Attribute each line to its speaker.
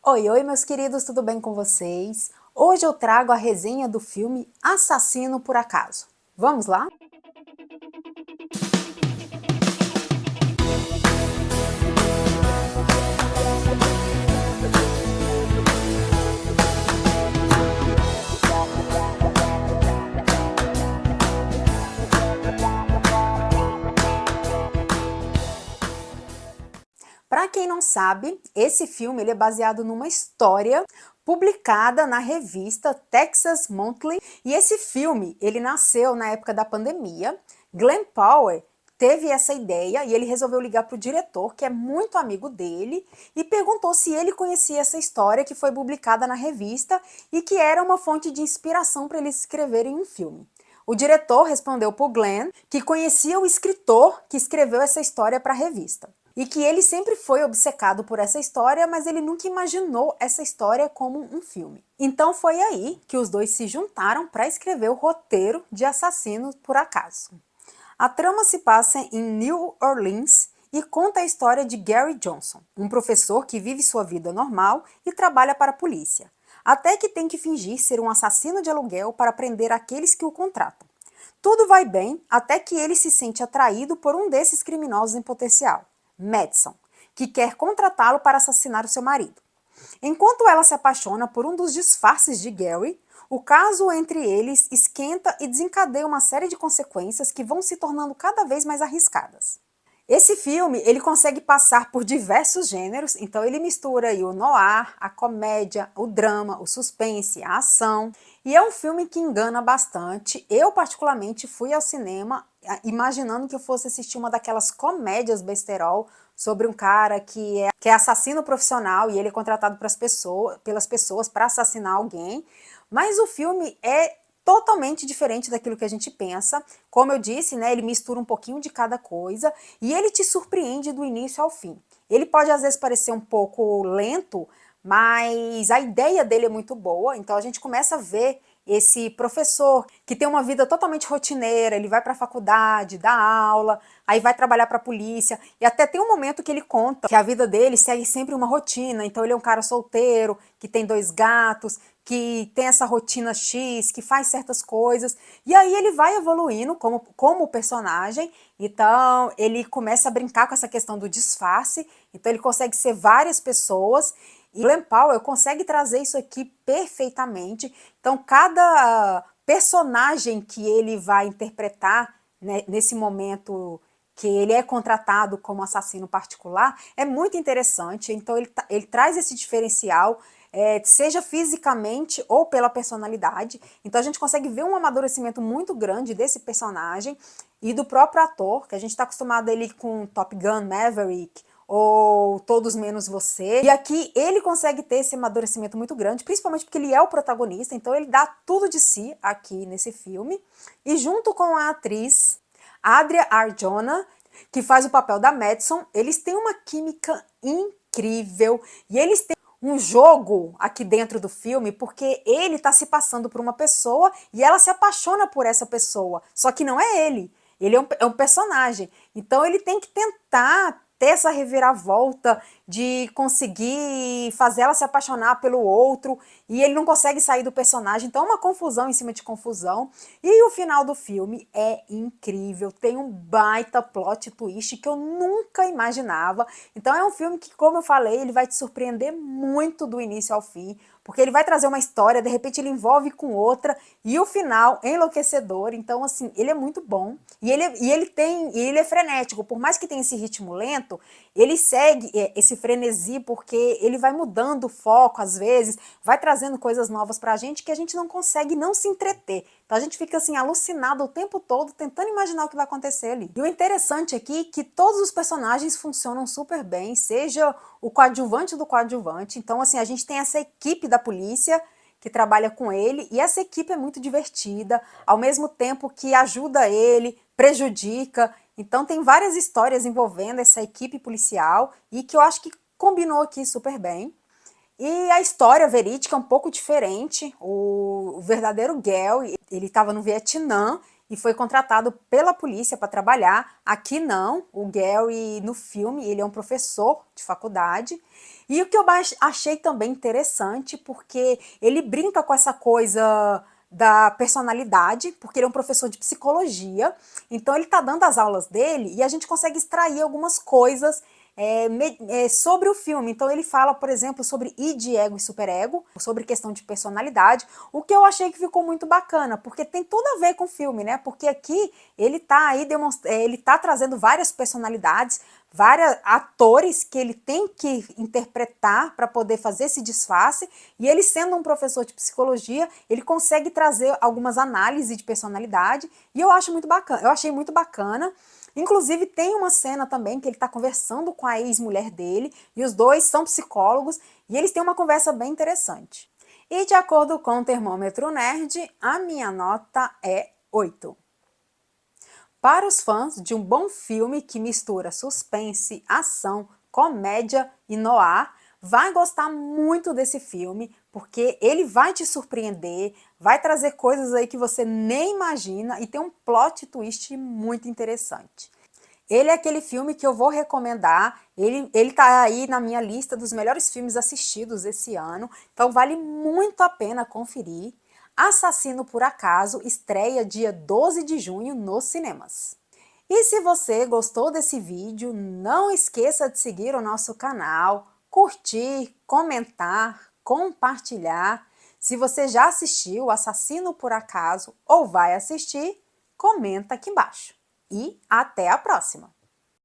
Speaker 1: Oi, oi, meus queridos, tudo bem com vocês? Hoje eu trago a resenha do filme Assassino por Acaso. Vamos lá? Para quem não sabe, esse filme ele é baseado numa história publicada na revista Texas Monthly, e esse filme ele nasceu na época da pandemia. Glenn Powell teve essa ideia e ele resolveu ligar para o diretor, que é muito amigo dele, e perguntou se ele conhecia essa história que foi publicada na revista e que era uma fonte de inspiração para eles escreverem um filme. O diretor respondeu para o Glenn que conhecia o escritor que escreveu essa história para a revista e que ele sempre foi obcecado por essa história, mas ele nunca imaginou essa história como um filme. Então foi aí que os dois se juntaram para escrever o roteiro de Assassinos por Acaso. A trama se passa em New Orleans e conta a história de Gary Johnson, um professor que vive sua vida normal e trabalha para a polícia, até que tem que fingir ser um assassino de aluguel para prender aqueles que o contratam. Tudo vai bem até que ele se sente atraído por um desses criminosos em potencial, Madison, que quer contratá-lo para assassinar o seu marido. Enquanto ela se apaixona por um dos disfarces de Gary, o caso entre eles esquenta e desencadeia uma série de consequências que vão se tornando cada vez mais arriscadas. Esse filme, ele consegue passar por diversos gêneros, então ele mistura aí o noir, a comédia, o drama, o suspense, a ação, e é um filme que engana bastante. Eu, particularmente, fui ao cinema imaginando que eu fosse assistir uma daquelas comédias besterol sobre um cara que é assassino profissional e ele é contratado pelas pessoas para assassinar alguém, mas o filme é totalmente diferente daquilo que a gente pensa. Como eu disse, né, ele mistura um pouquinho de cada coisa e ele te surpreende do início ao fim. Ele pode às vezes parecer um pouco lento, mas a ideia dele é muito boa, então a gente começa a ver esse professor que tem uma vida totalmente rotineira, ele vai para a faculdade, dá aula, aí vai trabalhar para a polícia, e até tem um momento que ele conta que a vida dele segue sempre uma rotina, então ele é um cara solteiro, que tem 2 gatos, que tem essa rotina X, que faz certas coisas, e aí ele vai evoluindo como personagem, então ele começa a brincar com essa questão do disfarce, então ele consegue ser várias pessoas, e Glenn Powell consegue trazer isso aqui perfeitamente. Então, cada personagem que ele vai interpretar, né, nesse momento que ele é contratado como assassino particular, é muito interessante. Então, ele traz esse diferencial, seja fisicamente ou pela personalidade. Então, a gente consegue ver um amadurecimento muito grande desse personagem e do próprio ator, que a gente está acostumado ele com Top Gun, Maverick, ou Todos Menos Você. E aqui ele consegue ter esse amadurecimento muito grande, principalmente porque ele é o protagonista, então ele dá tudo de si aqui nesse filme. E junto com a atriz Adria Arjona, que faz o papel da Madison, eles têm uma química incrível e eles têm um jogo aqui dentro do filme, porque ele está se passando por uma pessoa e ela se apaixona por essa pessoa, só que não é ele. Ele é um personagem, então ele tem que tentar ter essa reviravolta de conseguir fazer ela se apaixonar pelo outro, e ele não consegue sair do personagem, então é uma confusão em cima de confusão. E o final do filme é incrível, tem um baita plot twist que eu nunca imaginava. Então é um filme que, como eu falei, ele vai te surpreender muito do início ao fim, porque ele vai trazer uma história, de repente ele envolve com outra, e o final é enlouquecedor. Então, assim, ele é muito bom, e ele é frenético, por mais que tenha esse ritmo lento, ele segue esse frenesi, porque ele vai mudando o foco às vezes, vai trazendo coisas novas pra gente que a gente não consegue não se entreter. Então a gente fica assim alucinado o tempo todo, tentando imaginar o que vai acontecer ali. E o interessante aqui é que todos os personagens funcionam super bem, seja o coadjuvante do coadjuvante. Então assim, a gente tem essa equipe da polícia que trabalha com ele, e essa equipe é muito divertida, ao mesmo tempo que ajuda ele, prejudica. Então tem várias histórias envolvendo essa equipe policial e que eu acho que combinou aqui super bem. E a história verídica é um pouco diferente. O verdadeiro Gary, ele estava no Vietnã e foi contratado pela polícia para trabalhar. Aqui não, o Gary no filme ele é um professor de faculdade. E o que eu achei também interessante, porque ele brinca com essa coisa da personalidade, porque ele é um professor de psicologia, então ele está dando as aulas dele e a gente consegue extrair algumas coisas sobre o filme. Então ele fala, por exemplo, sobre id, ego e superego, sobre questão de personalidade, o que eu achei que ficou muito bacana, porque tem tudo a ver com o filme, né? Porque aqui ele tá aí ele tá trazendo várias personalidades, vários atores que ele tem que interpretar para poder fazer esse disfarce, e ele sendo um professor de psicologia, ele consegue trazer algumas análises de personalidade, e eu acho muito bacana, eu achei muito bacana. Inclusive tem uma cena também que ele está conversando com a ex-mulher dele, e os dois são psicólogos, e eles têm uma conversa bem interessante. E de acordo com o Termômetro Nerd, a minha nota é 8. Para os fãs de um bom filme que mistura suspense, ação, comédia e noir, vai gostar muito desse filme, porque ele vai te surpreender, vai trazer coisas aí que você nem imagina e tem um plot twist muito interessante. Ele é aquele filme que eu vou recomendar, ele tá aí na minha lista dos melhores filmes assistidos esse ano, então vale muito a pena conferir. Assassino por Acaso estreia dia 12 de junho nos cinemas. E se você gostou desse vídeo, não esqueça de seguir o nosso canal, curtir, comentar, compartilhar. Se você já assistiu Assassino por Acaso ou vai assistir, comenta aqui embaixo. E até a próxima!